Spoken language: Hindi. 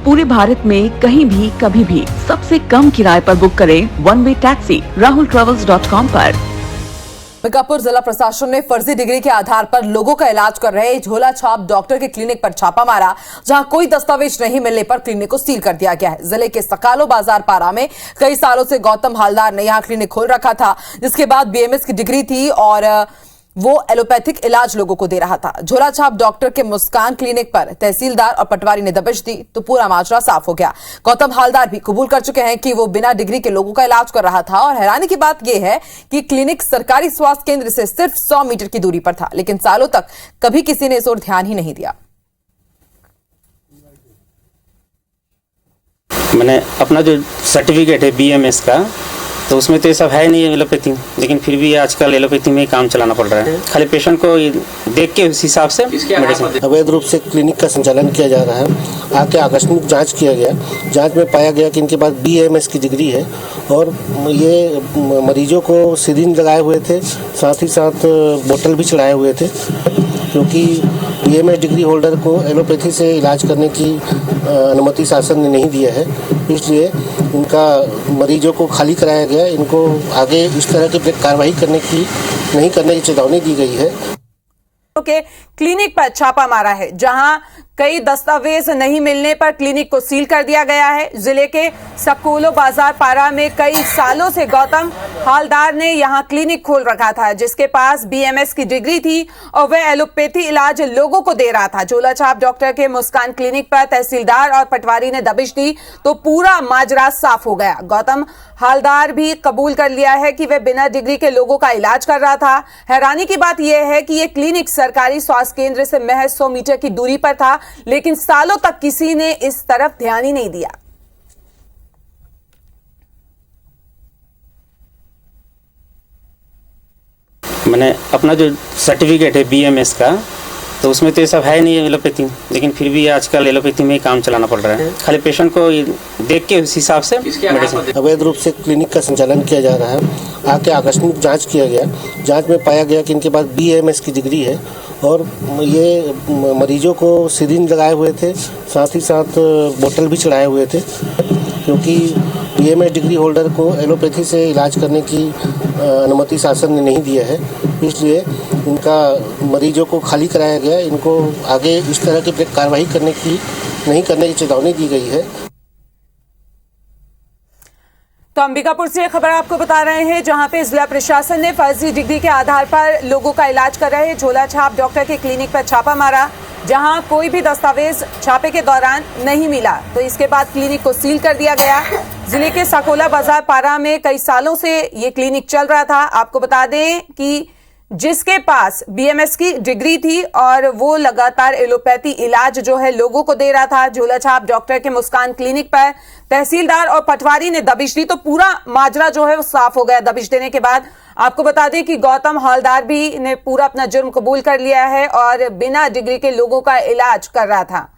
पूरे भारत में कहीं भी कभी भी सबसे कम किराए पर बुक करें वन वे टैक्सी rahultravels.com पर। अंबिकापुर जिला प्रशासन ने फर्जी डिग्री के आधार पर लोगों का इलाज कर रहे झोला छाप डॉक्टर के क्लिनिक पर छापा मारा, जहां कोई दस्तावेज नहीं मिलने पर क्लिनिक को सील कर दिया गया है। जिले के सकालो बाजार पारा में कई सालों से गौतम हालदार ने यहां क्लिनिक खोल रखा था, जिसके बाद बीएमएस की डिग्री थी और वो एलोपैथिक इलाज लोगों को दे रहा था। झोला छाप डॉक्टर के मुस्कान क्लिनिक पर तहसीलदार और पटवारी ने दबिश दी तो पूरा माजरा साफ हो गया। गौतम हालदार भी कबूल कर चुके हैं कि वो बिना डिग्री के लोगों का इलाज कर रहा था और हैरानी की बात यह है कि क्लिनिक सरकारी स्वास्थ्य केंद्र से सिर्फ 100 मीटर की दूरी पर था, लेकिन सालों तक कभी किसी ने इस ओर ध्यान ही नहीं दिया। मैंने अपना जो सर्टिफिकेट है बीएमएस का, तो उसमें तो ये सब है नहीं एलोपैथी, लेकिन फिर भी आजकल एलोपैथी में ही काम चलाना पड़ रहा है। खाली पेशेंट को देख के उस हिसाब से मेडिसिन। अवैध रूप से क्लिनिक का संचालन किया जा रहा है। आके आकस्मिक जांच किया गया, जांच में पाया गया कि इनके पास बीएमएस की डिग्री है और ये मरीजों को सिरिंज लगाए हुए थे, साथ ही साथ बोतल भी चढ़ाए हुए थे, क्योंकि बीएमएस डिग्री होल्डर को एलोपैथी से इलाज करने की अनुमति शासन ने नहीं दिया है। इसलिए इनका मरीजों को खाली कराया गया। इनको आगे इस तरह की कार्रवाई नहीं करने की चेतावनी दी गई है। के क्लिनिक पर छापा मारा है, जहां कई दस्तावेज नहीं मिलने पर क्लिनिक को सील कर दिया गया है। जिले के सकोलो बाजार पारा में कई सालों से गौतम हालदार ने यहां क्लिनिक खोल रखा था, जिसके पास बीएमएस की डिग्री थी और वह एलोपैथी इलाज लोगों को दे रहा था। झोला छाप डॉक्टर के मुस्कान क्लिनिक पर तहसीलदार और पटवारी ने दबिश दी तो पूरा माजरा साफ हो गया। गौतम हालदार भी कबूल कर लिया है कि वह बिना डिग्री के लोगों का इलाज कर रहा था। हैरानी की बात यह है कि यह क्लिनिक सरकारी स्वास्थ्य केंद्र से महज 100 मीटर की दूरी पर था, लेकिन सालों तक किसी ने इस तरफ ध्यान ही नहीं दिया। मैंने अपना जो सर्टिफिकेट है बीएमएस का, तो उसमें तो ये सब है नहीं एलोपैथी, लेकिन फिर भी आजकल एलोपैथी में ही काम चलाना पड़ रहा है। खाली पेशेंट को देख के उस हिसाब से मेडिसिन। अवैध रूप से क्लिनिक का संचालन किया जा रहा है। आके आकस्मिक जांच किया गया, जांच में पाया गया कि इनके पास बीएमएस की डिग्री है और ये मरीजों को सिरिंज लगाए हुए थे, साथ ही साथ बोतल भी चढ़ाए हुए थे, क्योंकि बीएमएस डिग्री होल्डर को एलोपैथी से इलाज करने की अनुमति शासन ने नहीं दिया है। इसलिए इनका मरीजों को खाली कराया गया। इनको आगे इस तरह की कार्रवाई नहीं करने की चेतावनी दी गई है। तो अंबिकापुर से खबर आपको बता रहे हैं, जहां पे जिला प्रशासन ने फर्जी डिग्री के आधार पर लोगों का इलाज कर रहे झोला छाप डॉक्टर के क्लिनिक पर छापा मारा, जहां कोई भी दस्तावेज छापे के दौरान नहीं मिला, तो इसके बाद क्लिनिक को सील कर दिया गया। जिले के सकोला बाजार पारा में कई सालों से ये क्लिनिक चल रहा था। आपको बता दें कि जिसके पास बीएमएस की डिग्री थी और वो लगातार एलोपैथी इलाज जो है लोगों को दे रहा था। झोला छाप डॉक्टर के मुस्कान क्लिनिक पर तहसीलदार और पटवारी ने दबिश दी तो पूरा माजरा जो है वो साफ हो गया। दबिश देने के बाद आपको बता दें कि गौतम हालदार भी ने पूरा अपना जुर्म कबूल कर लिया है और बिना डिग्री के लोगों का इलाज कर रहा था।